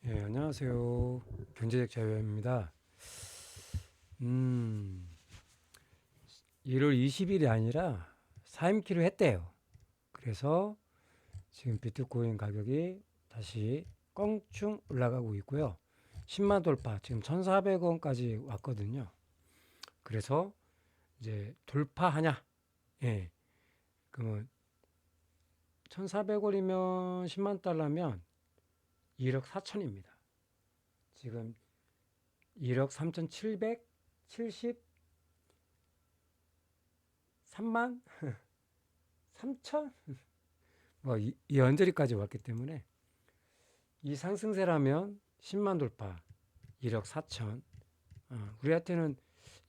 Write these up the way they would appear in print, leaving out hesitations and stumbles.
예, 안녕하세요. 경제적 자유입니다. 1월 20일이 아니라 4임키로 했대요. 그래서 지금 비트코인 가격이 다시 껑충 올라가고 있고요. 10만 돌파, 지금 1,400원까지 왔거든요. 그래서 이제 돌파하냐? 예, 그러면 1,400원이면 10만 달러면 1억 4천입니다. 지금 1억 3,773만 3천? 이 언저리까지 왔기 때문에 이 상승세라면 10만 돌파 1억 4천. 우리한테는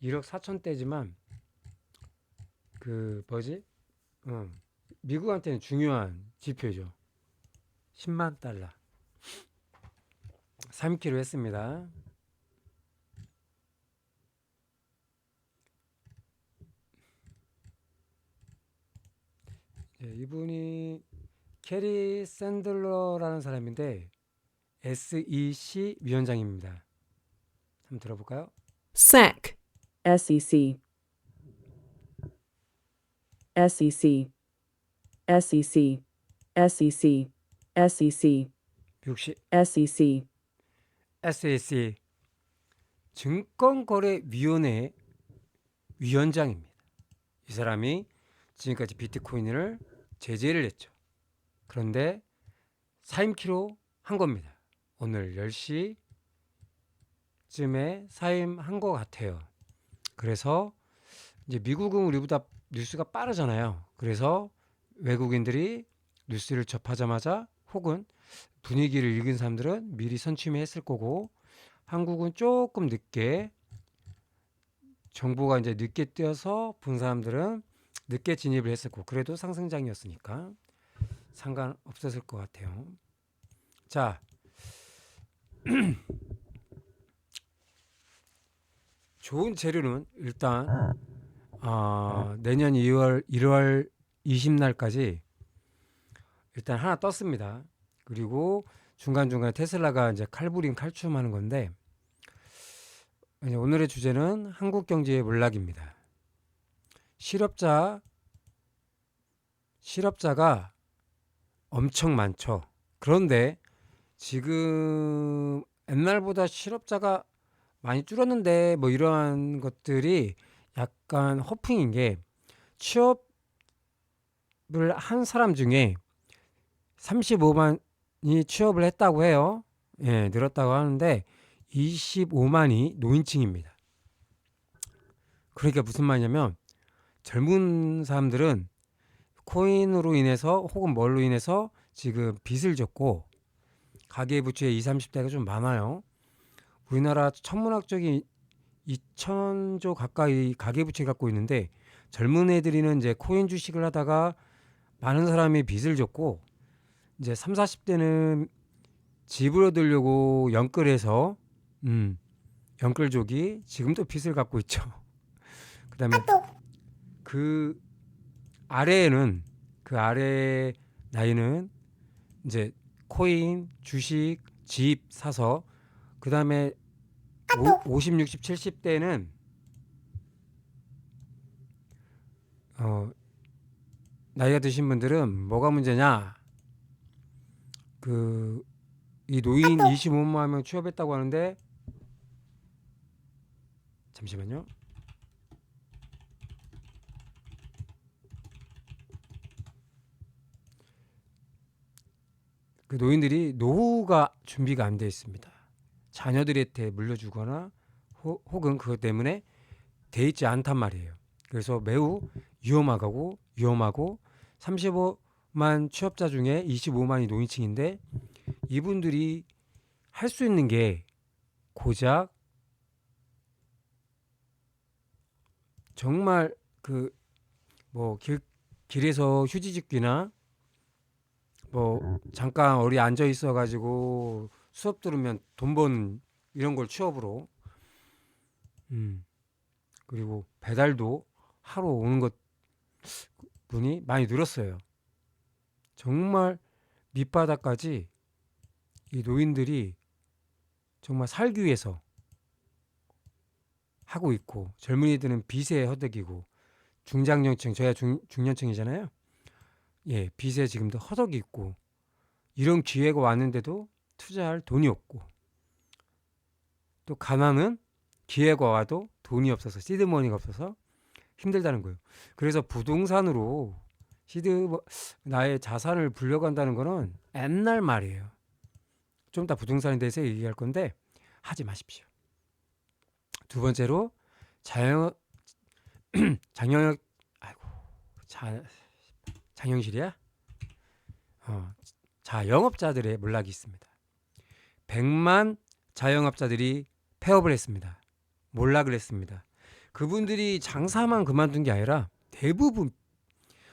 1억 4천대지만 그 뭐지? 어, 미국한테는 중요한 지표죠. 10만 달러. 3kg 했습니다. 예, 이분이 캐리 샌들러라는 사람인데 SEC 위원장입니다. 한번 들어볼까요? SEC, SEC, SEC, SEC, SEC, SEC, 미국시 SEC, SEC 증권거래위원회 위원장입니다. 이 사람이 지금까지 비트코인을 제재를 했죠. 그런데 사임키로 한 겁니다. 오늘 10시쯤에 사임한 것 같아요. 그래서 이제 미국은 우리보다 뉴스가 빠르잖아요. 그래서 외국인들이 뉴스를 접하자마자 혹은 분위기를 읽은 사람들은 미리 선취했을 거고, 한국은 조금 늦게 정보가 이제 늦게 띄어서 본 사람들은 늦게 진입을 했었고, 그래도 상승장이었으니까 상관없었을 것 같아요. 자, 좋은 재료는 일단 내년 1월 20날까지 일단 하나 떴습니다. 그리고 중간중간에 테슬라가 이제 칼부림 칼춤하는 건데, 이제 오늘의 주제는 한국 경제의 몰락입니다. 실업자가 엄청 많죠. 그런데 지금 옛날보다 실업자가 많이 줄었는데 뭐 이러한 것들이 약간 허풍인 게, 취업을 한 사람 중에 35만이 취업을 했다고 해요. 예, 늘었다고 하는데 25만이 노인층입니다. 그러니까 무슨 말이냐면, 젊은 사람들은 코인으로 인해서 혹은 뭘로 인해서 지금 빚을 졌고, 가계부채 20, 30대가 좀 많아요. 우리나라 천문학적인 2천조 가까이 가계부채 갖고 있는데, 젊은 애들이는 이제 코인 주식을 하다가 많은 사람이 빚을 졌고, 이제 3, 40대는 집을 얻으려고 연끌해서 연끌족이 지금도 빚을 갖고 있죠. 그다음에 그 아래에는 그 아래 나이는 이제 코인, 주식, 집 사서, 그다음에 50, 60, 70대는 나이가 드신 분들은 뭐가 문제냐? 그 이 노인 25만 명 취업했다고 하는데, 잠시만요. 그 노인들이 노후가 준비가 안 돼 있습니다. 자녀들한테 물려주거나 혹은 그것 때문에 돼 있지 않단 말이에요. 그래서 매우 위험하고 35만 취업자 중에 25만이 노인층인데, 이분들이 할 수 있는 게 고작 정말 그 뭐 길에서 휴지 줍기나 뭐 잠깐 어디 앉아 있어 가지고 수업 들으면 돈 버는 이런 걸 취업으로, 음 그리고 배달도 하러 오는 것 분이 많이 늘었어요. 정말 밑바닥까지 이 노인들이 정말 살기 위해서 하고 있고, 젊은이들은 빚에 허덕이고, 중장년층, 저야 중년층이잖아요. 예, 빚에 지금도 허덕이 있고, 이런 기회가 왔는데도 투자할 돈이 없고, 또 가난은 기회가 와도 돈이 없어서, 시드머니가 없어서 힘들다는 거예요. 그래서 부동산으로 나의 자산을 불려간다는 거는 옛날 말이에요. 좀 이따 부동산에 대해서 얘기할 건데 하지 마십시오. 두 번째로 장영 아이고 장영실이야? 자영업자들의 몰락이 있습니다. 100만 자영업자들이 폐업을 했습니다. 몰락을 했습니다. 그분들이 장사만 그만둔 게 아니라 대부분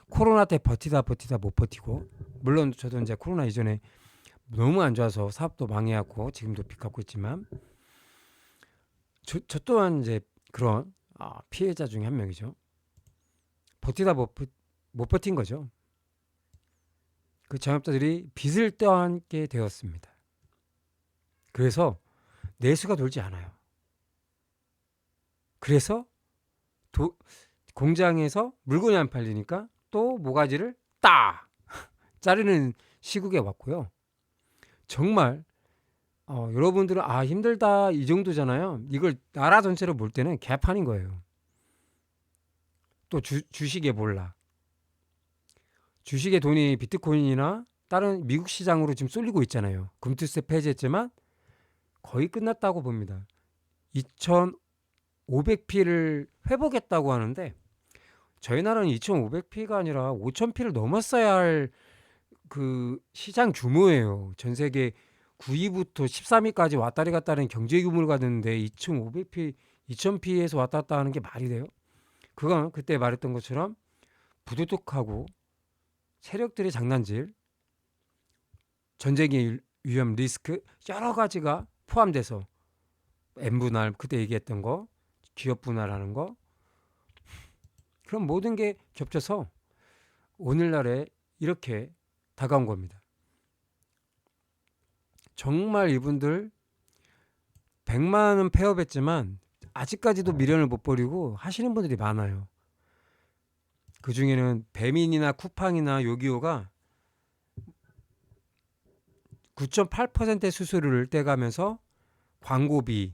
코로나 때 버티다 못 버티고, 물론 저도 이제 코로나 이전에 너무 안 좋아서 사업도 망해갖고 지금도 빚 갚고 있지만, 저 또한 이제 그런 피해자 중에 한 명이죠. 버티다 못 버틴 거죠. 그 자영업자들이 빚을 떠안게 되었습니다. 그래서 내수가 돌지 않아요. 그래서 공장에서 물건이 안 팔리니까 또 모가지를 자르는 시국에 왔고요. 정말 여러분들은 힘들다 이 정도잖아요. 이걸 나라 전체로 볼 때는 개판인 거예요. 또 주식에 몰라. 주식의 돈이 비트코인이나 다른 미국 시장으로 지금 쏠리고 있잖아요. 금투세 폐지했지만 거의 끝났다고 봅니다. 2500P를 회복했다고 하는데, 저희 나라는 2500P가 아니라 5000P를 넘었어야 할 그 시장 규모예요. 전 세계 9위부터 13위까지 왔다리 갔다 하는 경제 규모를 가졌는데 2500P, 2000P에서 왔다 갔다 하는 게 말이 돼요? 그건 그때 말했던 것처럼 부도덕하고 세력들의 장난질, 전쟁의 위험 리스크 여러 가지가 포함돼서, N분할 그때 얘기했던 거, 기업 분할하는 거, 그런 모든 게 겹쳐서 오늘날에 이렇게 다가온 겁니다. 정말 이분들 100만은 폐업했지만 아직까지도 미련을 못 버리고 하시는 분들이 많아요. 그 중에는 배민이나 쿠팡이나 요기요가 9.8%의 수수료를 떼가면서 광고비,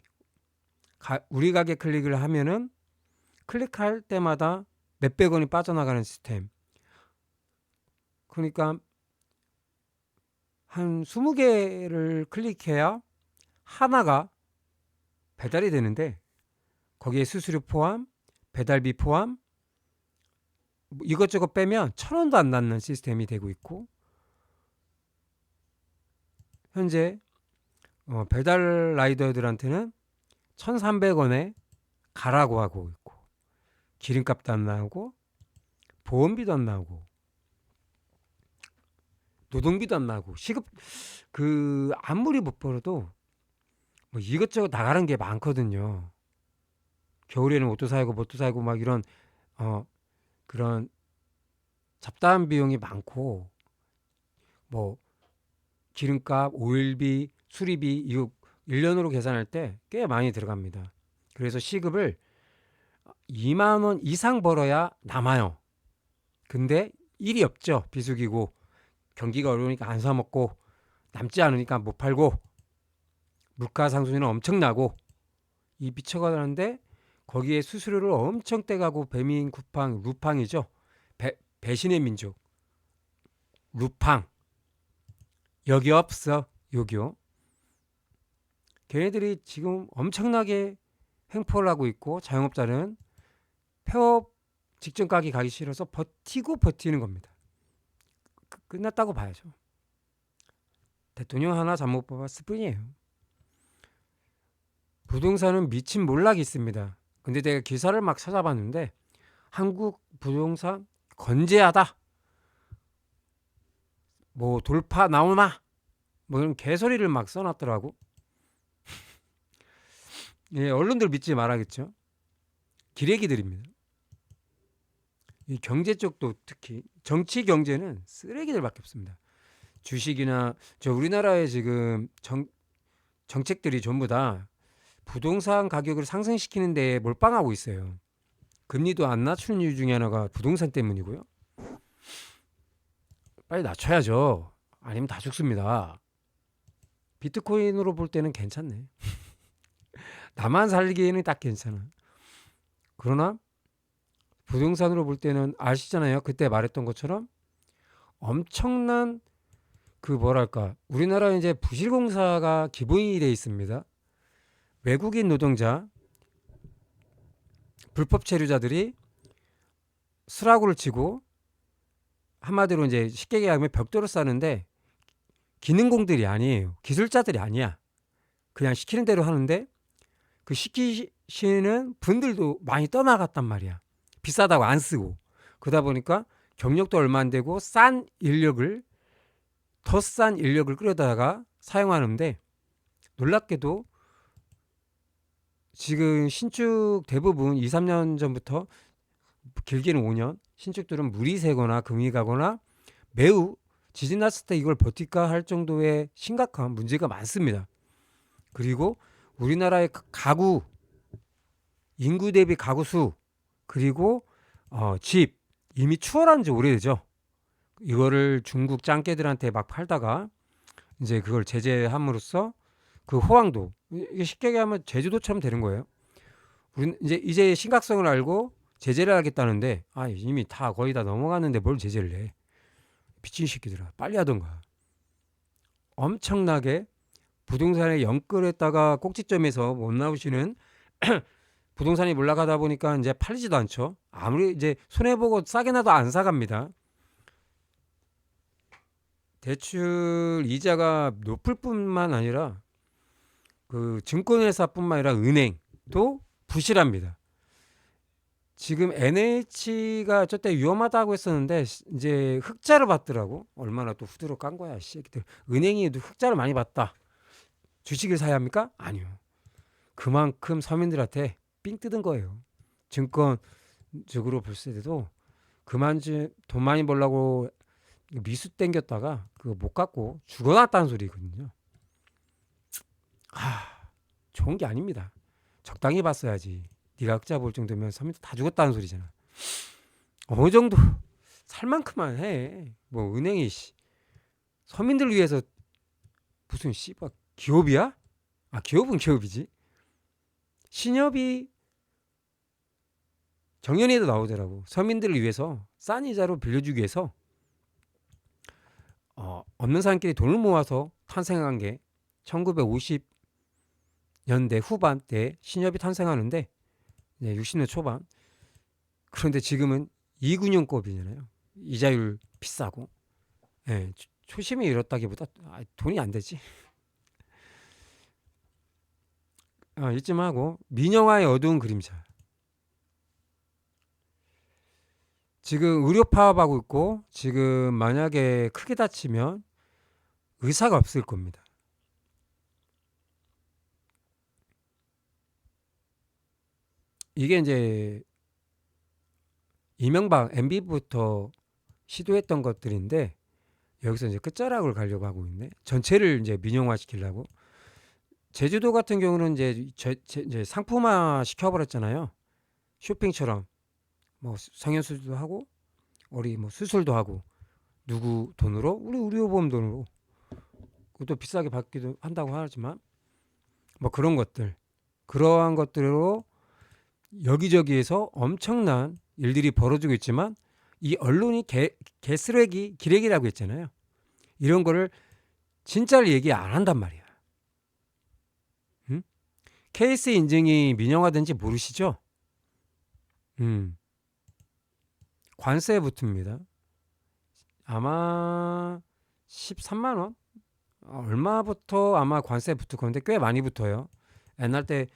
우리 가게 클릭을 하면은 클릭할 때마다 몇백 원이 빠져나가는 시스템. 그러니까 한 20개를 클릭해야 하나가 배달이 되는데, 거기에 수수료 포함, 배달비 포함, 이것저것 빼면 1,000원도 안 남는 시스템이 되고 있고, 현재 배달 라이더들한테는 1,300원에 가라고 하고 있고, 기름값도 안 나오고 보험비도 안 나오고 노동비도 안 나오고, 시급 아무리 못 벌어도 뭐 이것저것 나가는 게 많거든요. 겨울에는 옷도 사고 뭣도 사고 막 이런 그런 잡다한 비용이 많고, 뭐 기름값, 오일비, 수리비, 이거 1년으로 계산할 때 꽤 많이 들어갑니다. 그래서 시급을 2만 원 이상 벌어야 남아요. 근데 일이 없죠. 비수기고 경기가 어려우니까 안 사 먹고, 남지 않으니까 못 팔고, 물가 상승률은 엄청나고, 이 미쳐가는데 거기에 수수료를 엄청 떼가고, 배민, 쿠팡, 루팡이죠. 배신의 민족 루팡, 여기 없어 요기요. 걔네들이 지금 엄청나게 횡포를 하고 있고, 자영업자는 폐업 직전까지 가기 싫어서 버티는 겁니다. 끝났다고 봐야죠. 대통령 하나 잘못 뽑았을 뿐이에요. 부동산은 미친 몰락이 있습니다. 근데 내가 기사를 막 찾아봤는데, 한국 부동산 건재하다, 뭐 돌파 나오나, 뭐 이런 개소리를 막 써놨더라고. 예, 언론들 믿지 말아야겠죠. 기레기들입니다. 이 경제 쪽도 특히 정치 경제는 쓰레기들밖에 없습니다. 주식이나 우리나라에 지금 정책들이 전부 다 부동산 가격을 상승시키는 데 몰빵하고 있어요. 금리도 안 낮추는 이유 중에 하나가 부동산 때문이고요. 빨리 낮춰야죠. 아니면 다 죽습니다. 비트코인으로 볼 때는 괜찮네. 나만 살기에는 딱 괜찮아. 그러나 부동산으로 볼 때는 아시잖아요. 그때 말했던 것처럼 엄청난 그 뭐랄까 우리나라 이제 부실공사가 기본이 돼 있습니다. 외국인 노동자, 불법 체류자들이 수라구를 치고 한마디로 이제 쉽게 얘기하면 벽돌을 싸는데 기능공들이 아니에요. 기술자들이 아니야. 그냥 시키는 대로 하는데 그 시키시는 분들도 많이 떠나갔단 말이야. 비싸다고 안 쓰고. 그러다 보니까 경력도 얼마 안 되고 더 싼 인력을 끌어다가 사용하는데 놀랍게도 지금 신축 대부분 2, 3년 전부터 길게는 5년 신축들은 물이 새거나 금이 가거나 매우 지진 났을 때 이걸 버틸까 할 정도의 심각한 문제가 많습니다. 그리고 우리나라의 가구 인구 대비 가구 수 그리고 집 이미 추월한 지 오래되죠. 이거를 중국 짱깨들한테 막 팔다가 이제 그걸 제재함으로써 그 호황도 이게 쉽게 얘기하면 제주도처럼 되는 거예요. 우리는 이제 심각성을 알고 제재를 하겠다는데 이미 다 거의 다 넘어갔는데 뭘 제재를 해. 미친 새끼들아. 빨리 하던가. 엄청나게 부동산에 연끌했다가 꼭지점에서 못 나오시는 부동산이 올라가다 보니까 이제 팔리지도 않죠. 아무리 이제 손해보고 싸게 나도 안 사갑니다. 대출 이자가 높을 뿐만 아니라 그 증권회사뿐만 아니라 은행도 부실합니다. 지금 NH가 저때 위험하다고 했었는데 이제 흑자를 받더라고. 얼마나 또 후드로 깐 거야, 새끼들. 은행이 흑자를 많이 받다. 주식을 사야 합니까? 아니요. 그만큼 서민들한테 삥 뜯은 거예요. 증권적으로 볼 때도 그만 돈 많이 벌라고 미수 땡겼다가 그거 못 갖고 죽어났다는 소리거든요. 좋은 게 아닙니다. 적당히 봤어야지. 네가 흑자 볼 정도면 서민들 다 죽었다는 소리잖아. 어느 정도 살 만큼만 해. 뭐 은행이 서민들 위해서 무슨 씨발 기업이야? 기업은 기업이지. 신협이 정년에도 나오더라고. 서민들을 위해서 싼 이자로 빌려주기 위해서 없는 사람끼리 돈을 모아서 탄생한 게 1950년대 후반 때 신협이 탄생하는데 60년 초반. 그런데 지금은 이군용급이잖아요. 이자율 비싸고. 초심이 이렇다기보다 돈이 안 되지. 이쯤 하고 민영화의 어두운 그림자. 지금 의료 파업하고 있고 지금 만약에 크게 다치면 의사가 없을 겁니다. 이게 이제 이명박 MB부터 시도했던 것들인데 여기서 이제 끝자락을 가려고 하고 있네. 전체를 이제 민영화 시키려고. 제주도 같은 경우는 이제 상품화 시켜버렸잖아요. 쇼핑처럼 뭐 성형수술도 하고 우리 뭐 수술도 하고 누구 돈으로 우리 의료보험 돈으로 그것도 비싸게 받기도 한다고 하지만 뭐 그런 것들 그러한 것들로 여기저기에서 엄청난 일들이 벌어지고 있지만 이 언론이 개쓰레기 기레기라고 했잖아요. 이런 거를 진짜를 얘기 안 한단 말이야. 케이스 인증이 민영화된지 모르시죠? 관세 붙습니다. 아마 13만 원? 얼마부터 아마 관세 붙을 건데 꽤 많이 붙어요. 옛날 때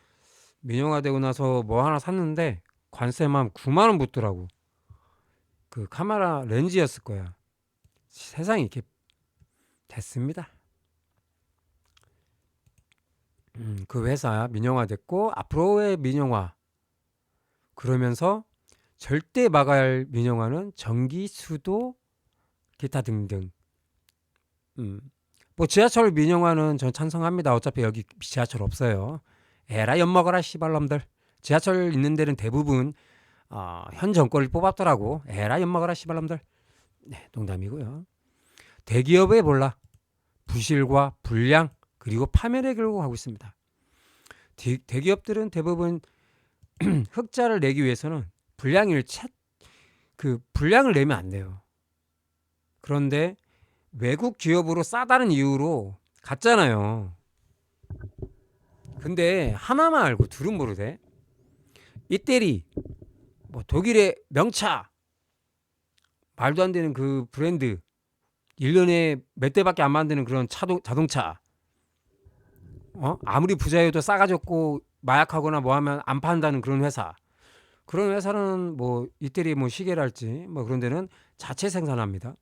민영화되고 나서 뭐 하나 샀는데 관세만 9만 원 붙더라고. 그 카메라 렌즈였을 거야. 세상이 이렇게 됐습니다. 그 회사 민영화됐고 앞으로의 민영화 그러면서 절대 막아야 할 민영화는 전기, 수도, 기타 등등. 뭐 지하철 민영화는 전 찬성합니다. 어차피 여기 지하철 없어요. 에라 엿먹어라 씨발놈들. 지하철 있는 데는 대부분 현 정권을 뽑았더라고. 에라 엿먹어라 씨발놈들. 네, 농담이고요. 대기업의 몰라 부실과 불량 그리고 파멸에 결국 가고 있습니다. 대기업들은 대부분 흑자를 내기 위해서는 불량을 내면 안 돼요. 그런데 외국 기업으로 싸다는 이유로 갔잖아요. 근데 하나만 알고 둘은 모르대. 이태리 뭐 독일의 명차 말도 안 되는 그 브랜드 1년에 몇 대밖에 안 만드는 그런 자동차 아무리 부자여도 싸가지고 마약하거나 뭐 하면 안 판다는 그런 회사. 그런 회사는 뭐 이태리 뭐 시계랄지 뭐 그런 데는 자체 생산합니다.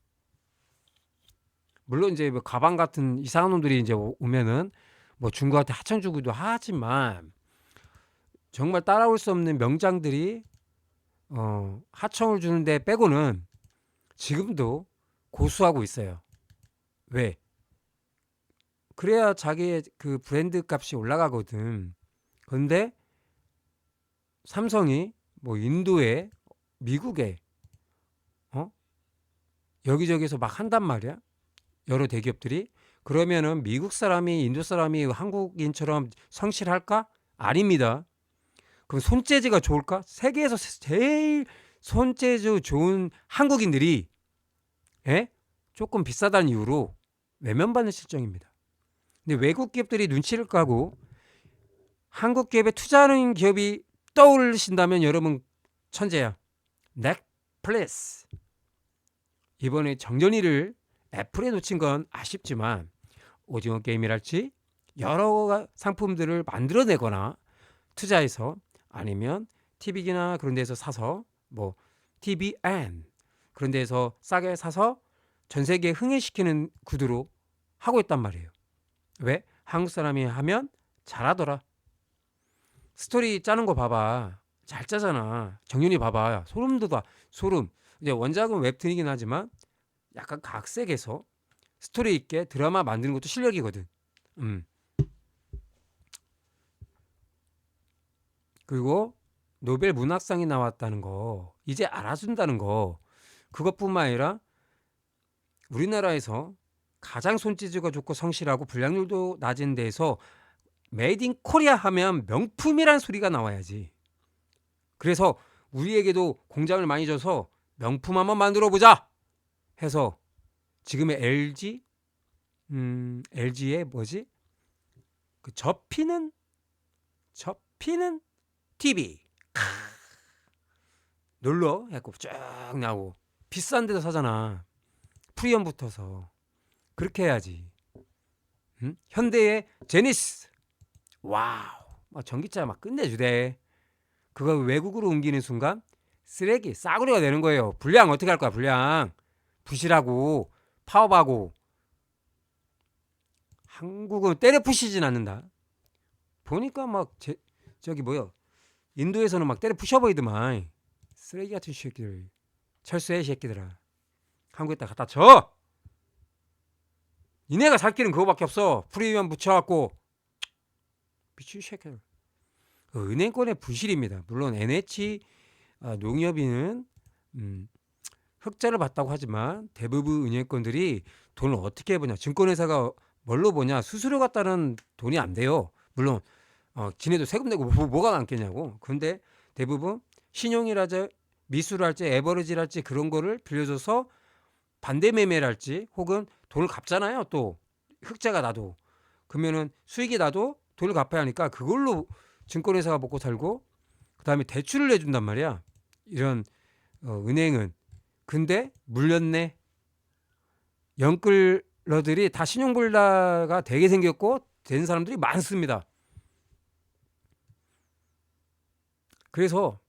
물론 이제 뭐 가방 같은 이상한 놈들이 이제 오면은 뭐 중국한테 하청 주기도 하지만 정말 따라올 수 없는 명장들이 하청을 주는데 빼고는 지금도 고수하고 있어요. 왜? 그래야 자기의 그 브랜드 값이 올라가거든. 그런데 삼성이 뭐 인도에 미국에 여기저기서 막 한단 말이야. 여러 대기업들이. 그러면은 미국 사람이 인도 사람이 한국인처럼 성실할까? 아닙니다. 그럼 손재주가 좋을까? 세계에서 제일 손재주 좋은 한국인들이 조금 비싸다는 이유로 외면받는 실정입니다. 근데 외국 기업들이 눈치를 까고 한국 기업에 투자하는 기업이 떠오르신다면 여러분 천재야. 넷플릭스. 이번에 정전이를 애플에 놓친 건 아쉽지만 오징어 게임이랄지 여러 상품들을 만들어내거나 투자해서 아니면 TV기나 그런 데서 사서 뭐 TVN 그런 데서 싸게 사서 전 세계에 흥행시키는 구도로 하고 있단 말이에요. 왜? 한국 사람이 하면 잘하더라. 스토리 짜는 거 봐봐. 잘 짜잖아. 정윤이 봐봐. 소름 돋아. 소름. 이제 원작은 웹툰이긴 하지만 약간 각색해서 스토리 있게 드라마 만드는 것도 실력이거든. 그리고 노벨 문학상이 나왔다는 거 이제 알아준다는 거 그것뿐만 아니라 우리나라에서 가장 손재주가 좋고 성실하고 불량률도 낮은 데에서 메이드 인 코리아 하면 명품이란 소리가 나와야지. 그래서 우리에게도 공장을 많이 줘서 명품 한번 만들어 보자 해서 지금의 LG의 뭐지? 그 접히는 TV 놀러 해갖고 쫙 나오고 비싼 데도 사잖아. 프리미엄 붙어서 그렇게 해야지. 현대의 제니스 와우 막 전기차 막 끝내주대. 그거 외국으로 옮기는 순간 쓰레기 싸구려가 되는 거예요. 불량 어떻게 할 거야? 불량 부실하고 파업하고. 한국은 때려 부시진 않는다. 보니까 막 저기 뭐야 인도에서는 막 때려 부셔버리더만. 쓰레기 같은 새끼들. 철수해 새끼들아. 한국에다 갖다 줘. 니네가 살 길은 그거밖에 없어. 프리미엄 붙여갖고 미친 새끼들. 은행권의 부실입니다. 물론 NH 농협이는 흑자를 봤다고 하지만 대부분 은행권들이 돈을 어떻게 보냐. 증권회사가 뭘로 보냐. 수수료 같다는 돈이 안 돼요. 물론 지네도 세금 내고 뭐가 남겠냐고. 그런데 대부분 신용이랄지 미수랄지 에버리지랄지 그런 거를 빌려줘서 반대 매매랄지 혹은 돈을 갚잖아요. 또 흑자가 나도 그러면은 수익이 나도 돈을 갚아야 하니까 그걸로 증권회사가 먹고 살고 그다음에 대출을 내준단 말이야. 이런 은행은. 근데 물렸네. 영끌러들이 다 신용불나가 되게 생겼고 된 사람들이 많습니다. 그래서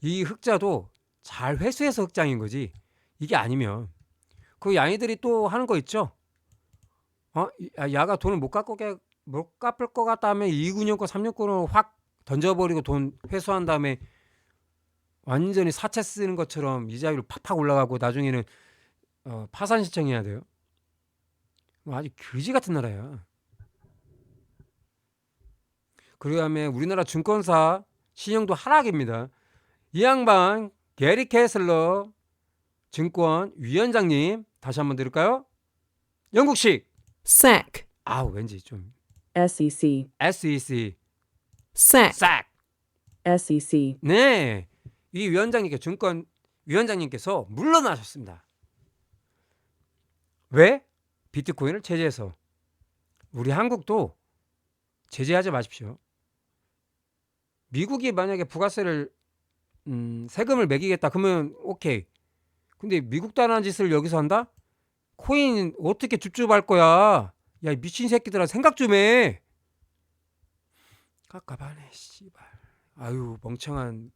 이 흑자도 잘 회수해서 흑장인 거지. 이게 아니면 그 양이들이 또 하는 거 있죠. 야가 돈을 못 갚을 것 같다 하면 2군용권 3년권으로 확 던져버리고 돈 회수한 다음에 완전히 사채 쓰는 것처럼 이자율 팍팍 올라가고 나중에는 파산 신청해야 돼요. 아주 거지 같은 나라야. 그 다음에 우리나라 증권사 신용도 하락입니다. 이 양반 게리 캐슬러 증권 위원장님 다시 한번 들을까요? 영국식. SEC, 아 왠지 좀 SEC, SEC SEC, 싹. SEC, 네, 이 위원장님께 증권 위원장님께서 물러나셨습니다. 왜? 비트코인을 제재해서. 우리 한국도 제재하지 마십시오. 미국이 만약에 부가세를 세금을 매기겠다 그러면 오케이. 근데 미국도 안 하는 짓을 여기서 한다? 코인 어떻게 줍줍할 거야? 야 미친 새끼들아 생각 좀 해. 깝깝하네 씨발. 아유 멍청한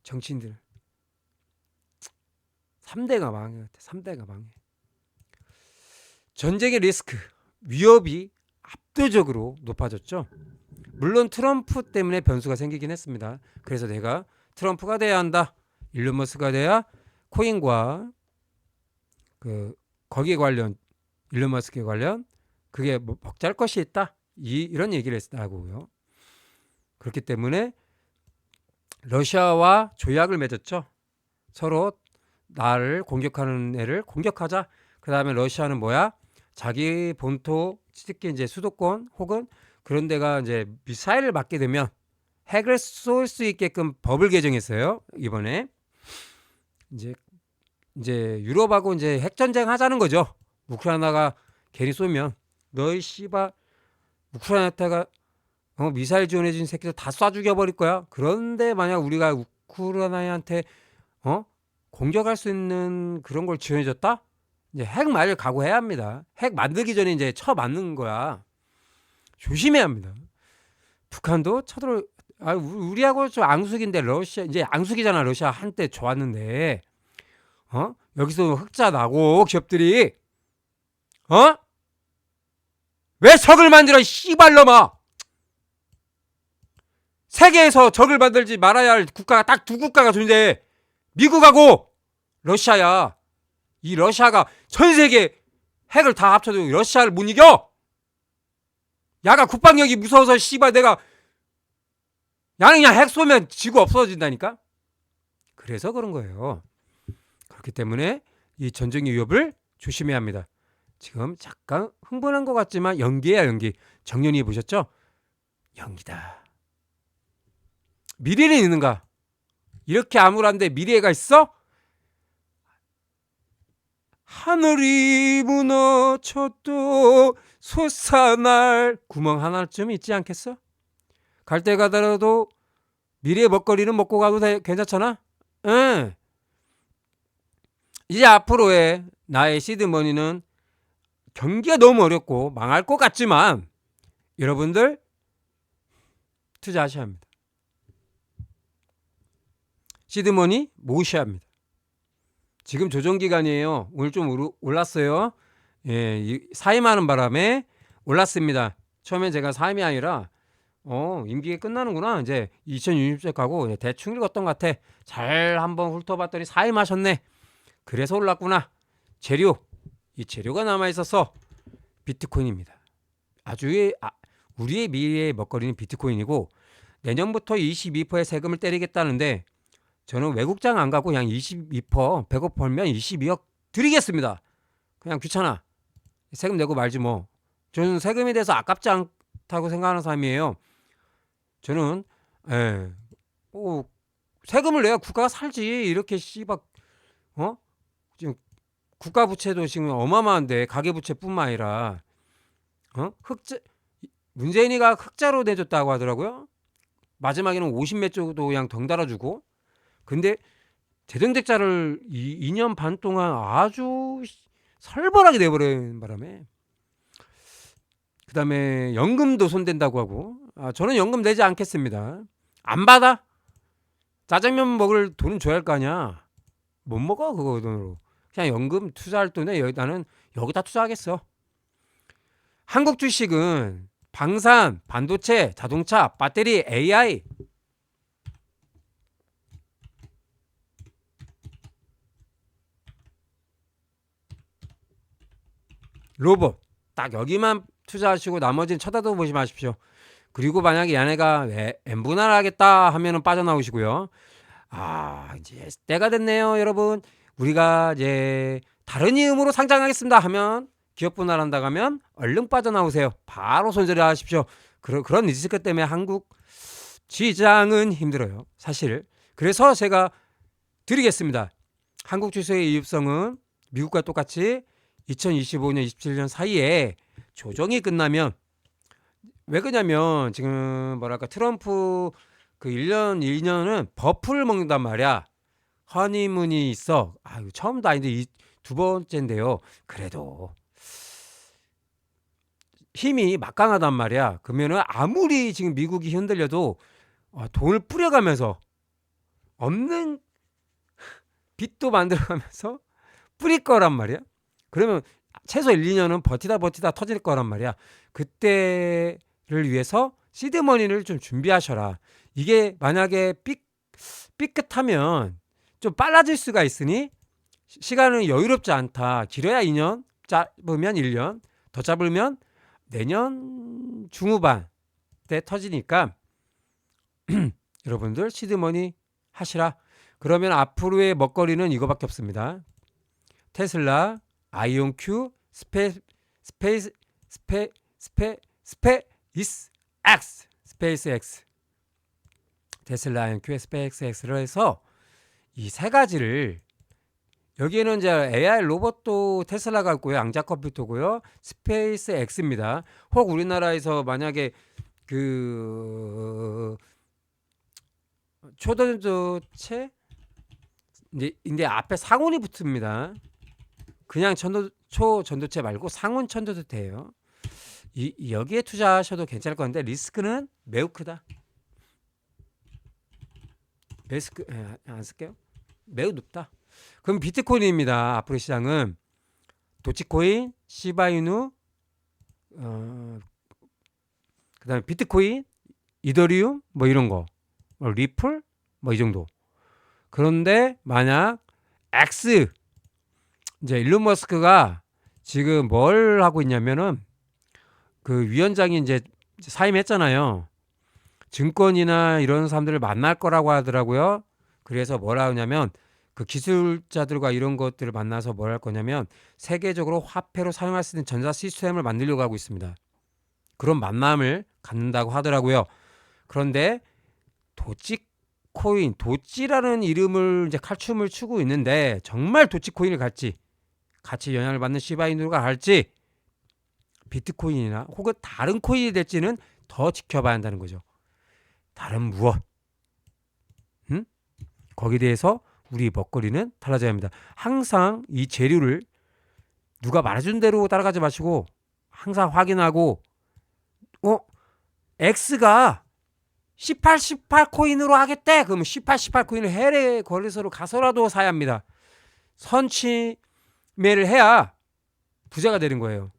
정치인들. 3대가 망해. 3대가 망해. 전쟁의 리스크, 위협이 압도적으로 높아졌죠. 물론 트럼프 때문에 변수가 생기긴 했습니다. 그래서 내가 트럼프가 돼야 한다. 일론 머스크가 돼야 코인과 그 거기에 관련 일론 머스크에 관련 그게 뭐 벅잘 것이 있다. 이런 얘기를 했다고요. 그렇기 때문에 러시아와 조약을 맺었죠. 서로 나를 공격하는 애를 공격하자. 그 다음에 러시아는 뭐야? 자기 본토, 특히 이제 수도권 혹은 그런 데가 이제 미사일을 맞게 되면 핵을 쏠 수 있게끔 법을 개정했어요. 이번에 이제 유럽하고 이제 핵 전쟁 하자는 거죠. 우크라이나가 괜히 쏘면 너희 씨발 우크라이나가 미사일 지원해 준 새끼들 다 쏴 죽여 버릴 거야. 그런데 만약 우리가 우크라이나한테 공격할 수 있는 그런 걸 지원해 줬다? 이제 핵 맞을 각오해야 합니다. 핵 만들기 전에 이제 쳐 맞는 거야. 조심해야 합니다. 북한도 쳐들어. 우리하고 좀 앙숙인데 러시아 이제 앙숙이잖아. 러시아 한때 좋았는데 여기서 흑자 나고 기업들이 왜 적을 만들어 씨발놈아. 세계에서 적을 만들지 말아야 할 국가가 딱 두 국가가 존재해. 미국하고 러시아야. 이 러시아가 전 세계 핵을 다 합쳐도 러시아를 못 이겨. 야가 국방력이 무서워서 씨발 내가 야는 그냥 핵 쏘면 지구 없어진다니까. 그래서 그런 거예요. 그렇기 때문에 이 전쟁의 위협을 조심해야 합니다. 지금 잠깐 흥분한 것 같지만 연기야 연기. 정연이 보셨죠? 연기다. 미래는 있는가? 이렇게 암울한데 미래가 있어? 하늘이 무너져도 솟아날 구멍 하나쯤 있지 않겠어? 갈 때 가더라도 미래의 먹거리는 먹고 가도 괜찮잖아? 응. 이제 앞으로의 나의 시드머니는 경기가 너무 어렵고 망할 것 같지만 여러분들 투자하셔야 합니다. 시드머니 모으셔야 합니다. 지금 조정기간이에요. 오늘 좀 올랐어요. 예, 사임하는 바람에 올랐습니다. 처음에 제가 사임이 아니라 임기가 끝나는구나. 이제 2060세 가고 대충 읽었던 것 같아. 잘 한번 훑어봤더니 사임하셨네. 그래서 올랐구나. 이 재료가 남아있어서 비트코인입니다. 우리의 미래의 먹거리는 비트코인이고 내년부터 22%의 세금을 때리겠다는데 저는 외국장 안 가고 그냥 22% 100억 벌면 22억 드리겠습니다. 그냥 귀찮아. 세금 내고 말지 뭐. 저는 세금에 대해서 아깝지 않다고 생각하는 사람이에요. 저는 세금을 내야 국가가 살지. 이렇게 씨발 지금 국가 부채도 지금 어마어마한데 가계부채뿐만 아니라 흑자 문재인이가 흑자로 내줬다고 하더라고요. 마지막에는 50몇 조도 그냥 덩달아주고. 근데 대정택자를 2년 반 동안 아주 살벌하게 내버린 바람에 그 다음에 연금도 손댄다고 하고 저는 연금 내지 않겠습니다. 안 받아? 짜장면 먹을 돈은 줘야 할 거 아니야. 못 먹어 그거 돈으로. 그냥 연금 투자할 돈에 나는 여기다 투자하겠어. 한국 주식은 방산, 반도체, 자동차, 배터리, AI 로봇 딱 여기만 투자하시고 나머지는 쳐다도 보지 마십시오. 그리고 만약에 얘네가 N분할하겠다 하면은 빠져나오시고요. 이제 때가 됐네요, 여러분. 우리가 이제 다른 이름으로 상장하겠습니다 하면 기업 분할한다고 하면 얼른 빠져나오세요. 바로 손절하십시오. 그런 리스크 때문에 한국 시장은 힘들어요, 사실. 그래서 제가 드리겠습니다. 한국 주식의 이입성은 미국과 똑같이 2025년, 27년 사이에 조정이 끝나면, 왜 그러냐면 지금 뭐랄까 트럼프 그 1년, 2년은 버프를 먹는단 말이야. 허니문이 있어. 이거 처음도 아닌데 두 번째인데요. 그래도 힘이 막강하단 말이야. 그러면은 아무리 지금 미국이 흔들려도 돈을 뿌려가면서 없는 빚도 만들어가면서 뿌릴 거란 말이야. 그러면 최소 1, 2년은 버티다 터질 거란 말이야. 그때를 위해서 시드머니를 좀 준비하셔라. 이게 만약에 삐끗하면 좀 빨라질 수가 있으니 시간은 여유롭지 않다. 길어야 2년, 짧으면 1년, 더 짧으면 내년 중후반 때 터지니까 여러분들 시드머니 하시라. 그러면 앞으로의 먹거리는 이거밖에 없습니다. 테슬라, 아이온큐, 스페이스 X, 테슬라, 아이온큐, 스페이스 X를 해서 이 세 가지를, 여기에는 이제 AI 로봇도 테슬라가 있고요, 양자 컴퓨터고요, 스페이스 X입니다. 혹 우리나라에서 만약에 그 초전도체 이제 앞에 상온이 붙습니다. 그냥 초전도체 말고 상온 전도체예요. 여기에 투자하셔도 괜찮을 건데 리스크는 매우 크다. 리스크 안 쓸게요. 매우 높다. 그럼 비트코인입니다. 앞으로 시장은 도치코인, 시바이누, 그다음에 비트코인, 이더리움 뭐 이런 거, 리플 뭐 이 정도. 그런데 만약 X, 이제 일론 머스크가 지금 뭘 하고 있냐면은 그 위원장이 이제 사임했잖아요. 증권이나 이런 사람들을 만날 거라고 하더라고요. 그래서 뭐라 하냐면 그 기술자들과 이런 것들을 만나서 뭘 할 거냐면 세계적으로 화폐로 사용할 수 있는 전자 시스템을 만들려고 하고 있습니다. 그런 만남을 갖는다고 하더라고요. 그런데 도치코인, 도치라는 이름을 이제 칼춤을 추고 있는데 정말 도치코인을 갈지, 같이 영향을 받는 시바이누가 갈지, 비트코인이나 혹은 다른 코인이 될지는 더 지켜봐야 한다는 거죠. 다른 무엇? 거기에 대해서 우리 먹거리는 달라져야 합니다. 항상 이 재료를 누가 말해준 대로 따라가지 마시고 항상 확인하고, X가 18 코인으로 하겠대. 그러면 18 코인을 해외 거래소로 가서라도 사야 합니다. 선취매를 해야 부자가 되는 거예요.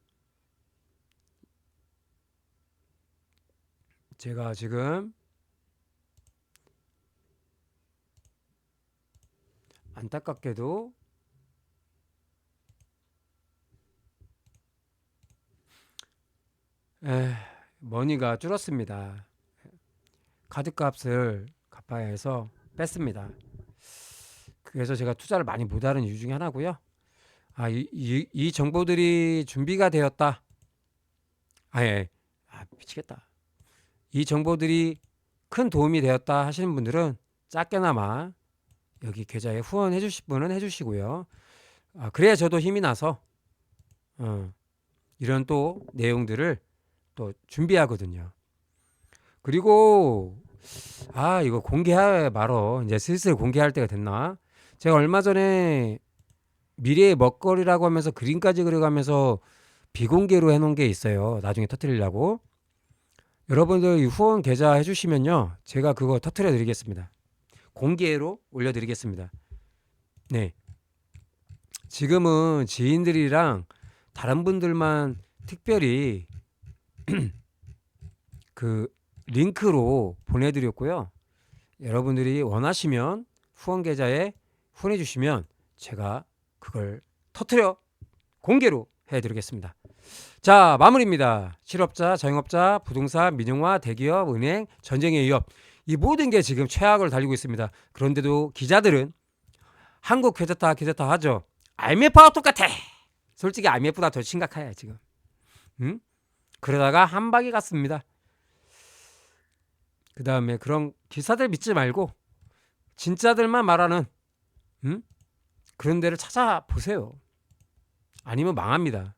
제가 지금 안타깝게도 머니가 줄었습니다. 카드값을 갚아야 해서 뺐습니다. 그래서 제가 투자를 많이 못하는 이유 중에 하나고요. 이 정보들이 준비가 되었다. 미치겠다. 이 정보들이 큰 도움이 되었다 하시는 분들은 작게나마 여기 계좌에 후원해 주실 분은 해주시고요. 그래야 저도 힘이 나서 이런 또 내용들을 또 준비하거든요. 그리고 이거 공개해 말어. 이제 슬슬 공개할 때가 됐나? 제가 얼마 전에 미래의 먹거리라고 하면서 그림까지 그려가면서 비공개로 해놓은 게 있어요. 나중에 터뜨리려고. 여러분들 이 후원 계좌 해주시면요, 제가 그거 터뜨려 드리겠습니다. 공개로 올려드리겠습니다. 네. 지금은 지인들이랑 다른 분들만 특별히 그 링크로 보내드렸고요. 여러분들이 원하시면 후원 계좌에 후원해 주시면 제가 그걸 터뜨려 공개로 해드리겠습니다. 자, 마무리입니다. 실업자, 자영업자, 부동산, 민영화, 대기업, 은행, 전쟁의 위협. 이 모든 게 지금 최악을 달리고 있습니다. 그런데도 기자들은 한국 괜찮다 하죠. IMF와 똑같아. 솔직히 IMF보다 더 심각해 지금. 응? 그러다가 한 방에 갔습니다. 그 다음에 그런 기사들 믿지 말고 진짜들만 말하는 그런 데를 찾아보세요. 아니면 망합니다.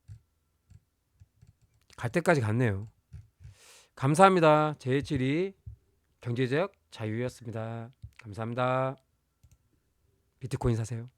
갈 때까지 갔네요. 감사합니다. 제1이 경제적 자유였습니다. 감사합니다. 비트코인 사세요.